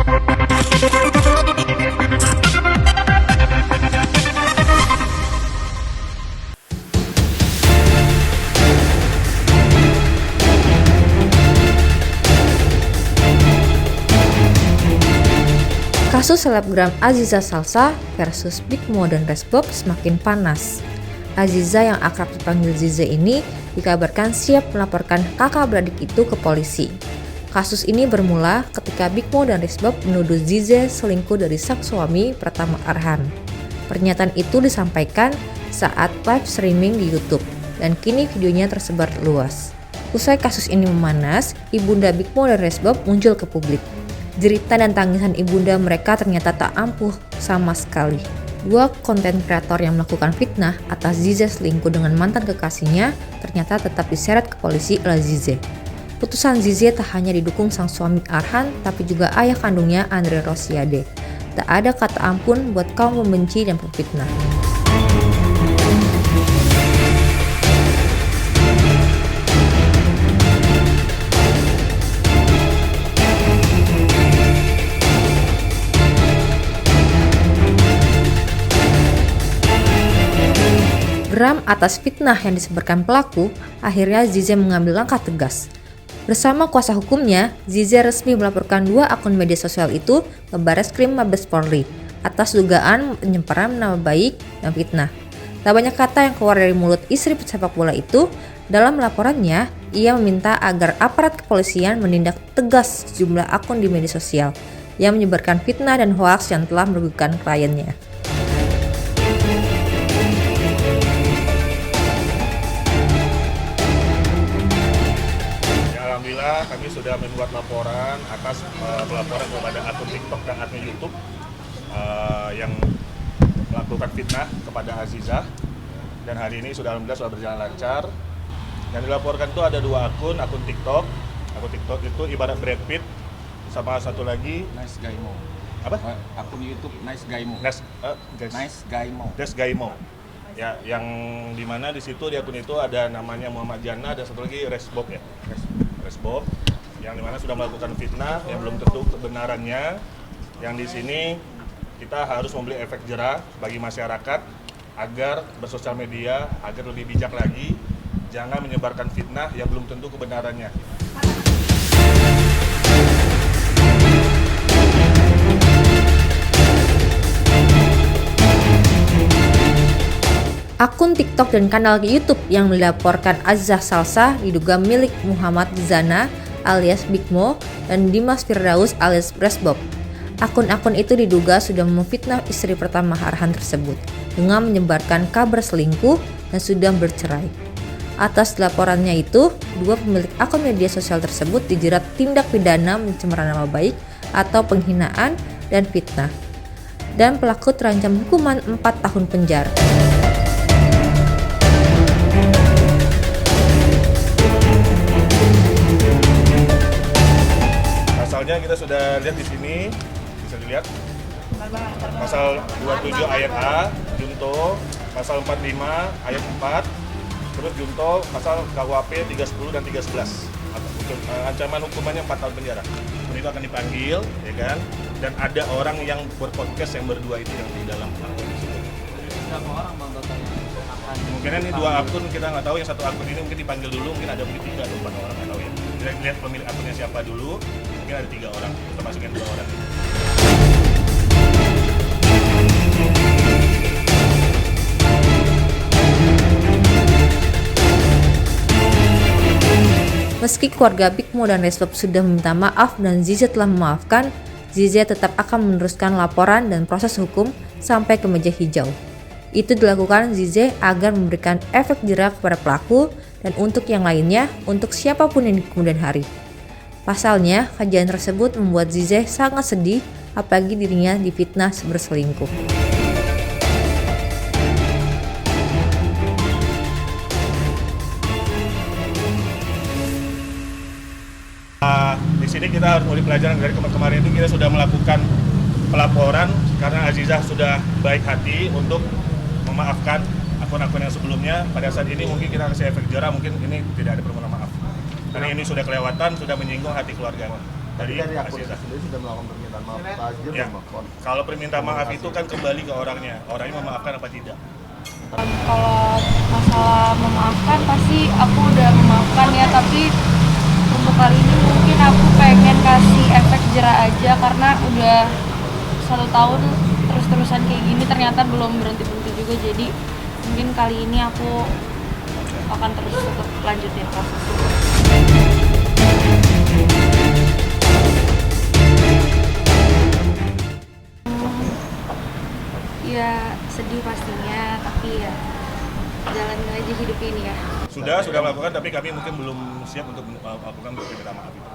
Kasus selebgram Aziza Salsa versus Big Mo dan Resbob semakin panas. Aziza yang akrab dipanggil Zize ini dikabarkan siap melaporkan kakak beradik itu ke polisi. Kasus ini bermula ketika Big Mo dan Resbob menuduh Zize selingkuh dari sang suami Pratama Arhan. Pernyataan itu disampaikan saat live streaming di YouTube dan kini videonya tersebar luas. Usai kasus ini memanas, ibunda Big Mo dan Resbob muncul ke publik. Jeritan dan tangisan ibunda mereka ternyata tak ampuh sama sekali. Dua konten kreator yang melakukan fitnah atas Zize selingkuh dengan mantan kekasihnya ternyata tetap diseret ke polisi oleh Zize. Putusan Zize tak hanya didukung sang suami Arhan, tapi juga ayah kandungnya Andre Rosiade. Tak ada kata ampun buat kaum membenci dan pemfitnah. Geram atas fitnah yang disebarkan pelaku, akhirnya Zize mengambil langkah tegas. Bersama kuasa hukumnya, Zize resmi melaporkan dua akun media sosial itu ke Barreskrim Mabes Polri atas dugaan pencemaran nama baik dan fitnah. Tak banyak kata yang keluar dari mulut istri pesepak bola itu. Dalam laporannya, ia meminta agar aparat kepolisian menindak tegas sejumlah akun di media sosial yang menyebarkan fitnah dan hoaks yang telah merugikan kliennya. Alhamdulillah kami sudah membuat laporan atas pelaporan kepada akun TikTok dan admin YouTube yang melakukan fitnah kepada Aziza, dan hari ini alhamdulillah sudah berjalan lancar. Yang dilaporkan itu ada dua akun TikTok. Akun TikTok itu ibarat Brad Pitt, sama satu lagi Nice Guy Mo. Apa? Akun YouTube Nice Guy Mo. Nice Guy Mo. Ya, yang dimana di situ di akun itu ada namanya Muhammad Jana dan satu lagi Resbob ya. Resbob yang dimana sudah melakukan fitnah yang belum tentu kebenarannya. Yang di sini kita harus memberi efek jerah bagi masyarakat agar bersosial media agar lebih bijak lagi, jangan menyebarkan fitnah yang belum tentu kebenarannya. Akun TikTok dan kanal YouTube yang melaporkan Aziza Salsa diduga milik Muhammad Zana alias Big Mo dan Dimas Firdaus alias Resbob. Akun-akun itu diduga sudah memfitnah istri pertama Arhan tersebut dengan menyebarkan kabar selingkuh dan sudah bercerai. Atas laporannya itu, dua pemilik akun media sosial tersebut dijerat tindak pidana pencemaran nama baik atau penghinaan dan fitnah. Dan pelaku terancam hukuman 4 tahun penjara. Pasalnya kita sudah lihat di sini, bisa dilihat. Pasal 27 ayat A, junto, pasal 45 ayat 4, terus junto pasal KUHP 310 dan 311. Ancaman hukumannya 4 tahun penjara. Itu akan dipanggil, ya kan? Dan ada orang yang berpodcast yang berdua itu yang di dalam akun tersebut. Berapa orang bang totalnya akan? Mungkin ini dua akun kita nggak tahu, yang satu akun ini mungkin dipanggil dulu, mungkin ada mungkin 3 atau 4 orang, nggak tahu ya. Kita lihat pemilik akunnya siapa dulu, mungkin ada 3 orang, termasuk yang 2 orang ini. Meski keluarga Big Mo dan Resbob sudah meminta maaf dan Zize telah memaafkan, Zize tetap akan meneruskan laporan dan proses hukum sampai ke meja hijau. Itu dilakukan Zize agar memberikan efek jerah kepada pelaku dan untuk yang lainnya, untuk siapapun yang di kemudian hari. Pasalnya, kejadian tersebut membuat Zize sangat sedih, apalagi dirinya difitnah berselingkuh. Di sini kita harus mulai pelajaran dari kemarin itu kita sudah melakukan pelaporan karena Aziza sudah baik hati untuk memaafkan akun-akun yang sebelumnya. Pada saat ini mungkin kita kasih efek jerah, mungkin ini tidak ada permohonan maaf karena ini sudah kelewatan, sudah menyinggung hati keluarga. dari Dari akun Aziza. sendiri sudah melakukan permintaan maaf aja Ya, belum Pak? kalau permintaan maaf itu kan kembali ke orangnya memaafkan apa tidak. Kalau masalah memaafkan pasti aku udah memaafkan ya, tapi untuk kali ini mungkin aku pengen kasih efek jera aja karena udah 1 tahun terus-terusan kayak gini ternyata belum berhenti-berhenti juga, jadi mungkin kali ini aku akan terus tetap lanjutin kasus itu. Ya sedih pastinya, tapi ya jalanin aja hidup ini ya. Sudah melakukan, tapi kami mungkin belum siap untuk melakukan permintaan maaf itu.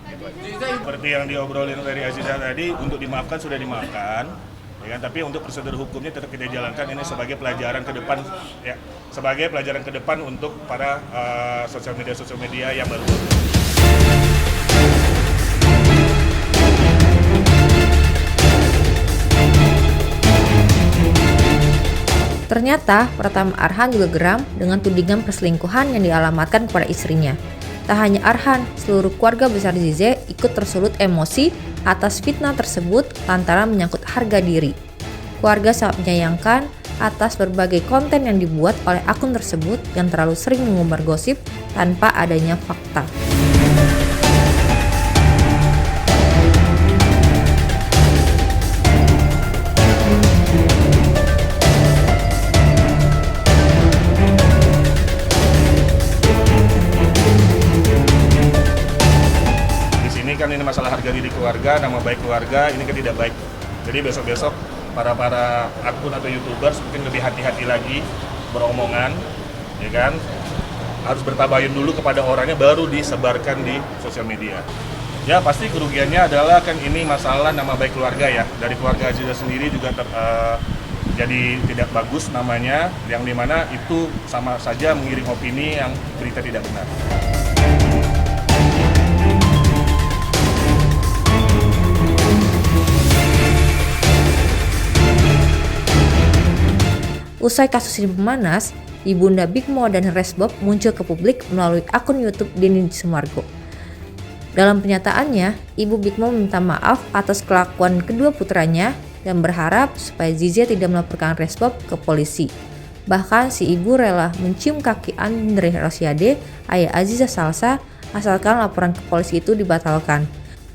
Gitu aja. Seperti yang diobrolin dari Aziza tadi, untuk dimaafkan sudah dimaafkan, ya kan? Tapi untuk prosedur hukumnya tetap kita jalankan ini sebagai pelajaran ke depan, ya, sebagai pelajaran ke depan untuk para sosial media yang baru. Ternyata Pratama Arhan juga geram dengan tudingan perselingkuhan yang dialamatkan kepada istrinya. Tak hanya Arhan, seluruh keluarga besar Zize ikut tersulut emosi atas fitnah tersebut lantaran menyangkut harga diri. Keluarga sangat menyayangkan atas berbagai konten yang dibuat oleh akun tersebut yang terlalu sering mengumbar gosip tanpa adanya fakta. Kan ini masalah harga diri keluarga, nama baik keluarga, ini kan tidak baik. Jadi besok-besok para akun atau YouTubers mungkin lebih hati-hati lagi beromongan, ya kan? Harus bertabayun dulu kepada orangnya baru disebarkan di sosial media. Ya pasti kerugiannya adalah kan ini masalah nama baik keluarga ya. Dari keluarga Aziza sendiri juga jadi tidak bagus namanya, yang dimana itu sama saja mengiring opini yang berita tidak benar. Usai kasus ini memanas, Ibunda Big Mo dan Resbob muncul ke publik melalui akun YouTube Denny Sumargo. Dalam pernyataannya, Ibu Big Mo meminta maaf atas kelakuan kedua putranya dan berharap supaya Zize tidak melaporkan Resbob ke polisi. Bahkan si ibu rela mencium kaki Andre Rosiade, ayah Aziza Salsa, asalkan laporan ke polisi itu dibatalkan.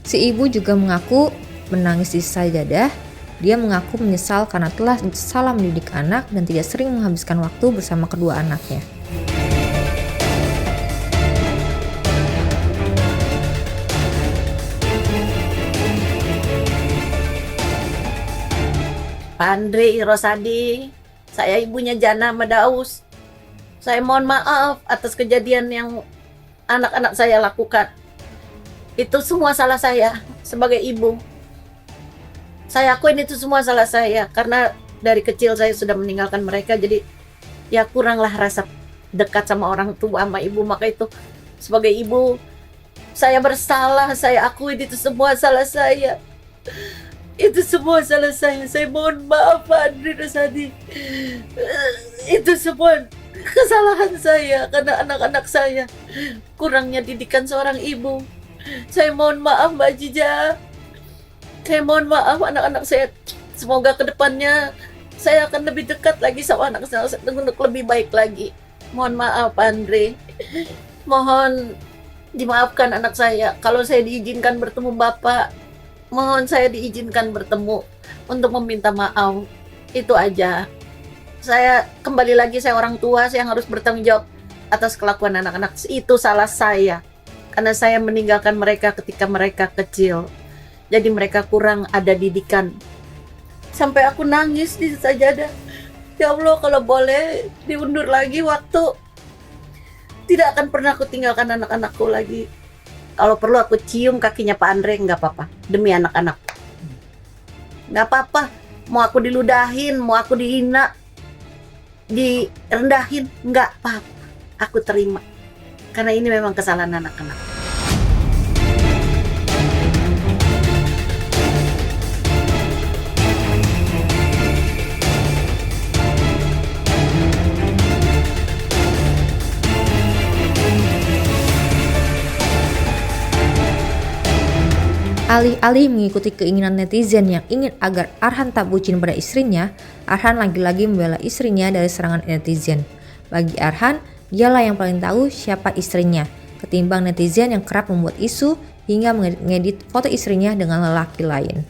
Si ibu juga mengaku menangis di sajadah. Dia mengaku menyesal karena telah salah mendidik anak dan tidak sering menghabiskan waktu bersama kedua anaknya. Pak Andre Rosadi, saya ibunya Jana Madaus. Saya mohon maaf atas kejadian yang anak-anak saya lakukan. Itu semua salah saya sebagai ibu. Saya akuin itu semua salah saya karena dari kecil saya sudah meninggalkan mereka, jadi ya kuranglah rasa dekat sama orang tua, sama ibu. Maka itu sebagai ibu saya bersalah, saya akuin itu semua salah saya. Itu semua salah saya mohon maaf Pak Andre Rosadi. Itu semua kesalahan saya karena anak-anak saya kurangnya didikan seorang ibu. Saya mohon maaf Mbak Jija. Saya mohon maaf anak-anak saya. Semoga kedepannya saya akan lebih dekat lagi sama anak saya untuk lebih baik lagi. Mohon maaf Pak Andre. Mohon dimaafkan anak saya. Kalau saya diizinkan bertemu Bapak, mohon saya diizinkan bertemu untuk meminta maaf. Itu aja. Saya kembali lagi, saya orang tua, saya harus bertanggung jawab atas kelakuan anak-anak. Itu salah saya. Karena saya meninggalkan mereka ketika mereka kecil. Jadi mereka kurang ada didikan. Sampai aku nangis di sajadah. Ya Allah, kalau boleh diundur lagi waktu. Tidak akan pernah aku tinggalkan anak-anakku lagi. Kalau perlu aku cium kakinya Pak Andre, nggak apa-apa. Demi anak-anak. Nggak apa-apa. Mau aku diludahin, mau aku dihina, direndahin, nggak apa-apa. Aku terima. Karena ini memang kesalahan anak-anak. Alih-alih mengikuti keinginan netizen yang ingin agar Arhan tak bucin pada istrinya, Arhan lagi-lagi membela istrinya dari serangan netizen. Bagi Arhan, dialah yang paling tahu siapa istrinya, ketimbang netizen yang kerap membuat isu hingga mengedit foto istrinya dengan lelaki lain.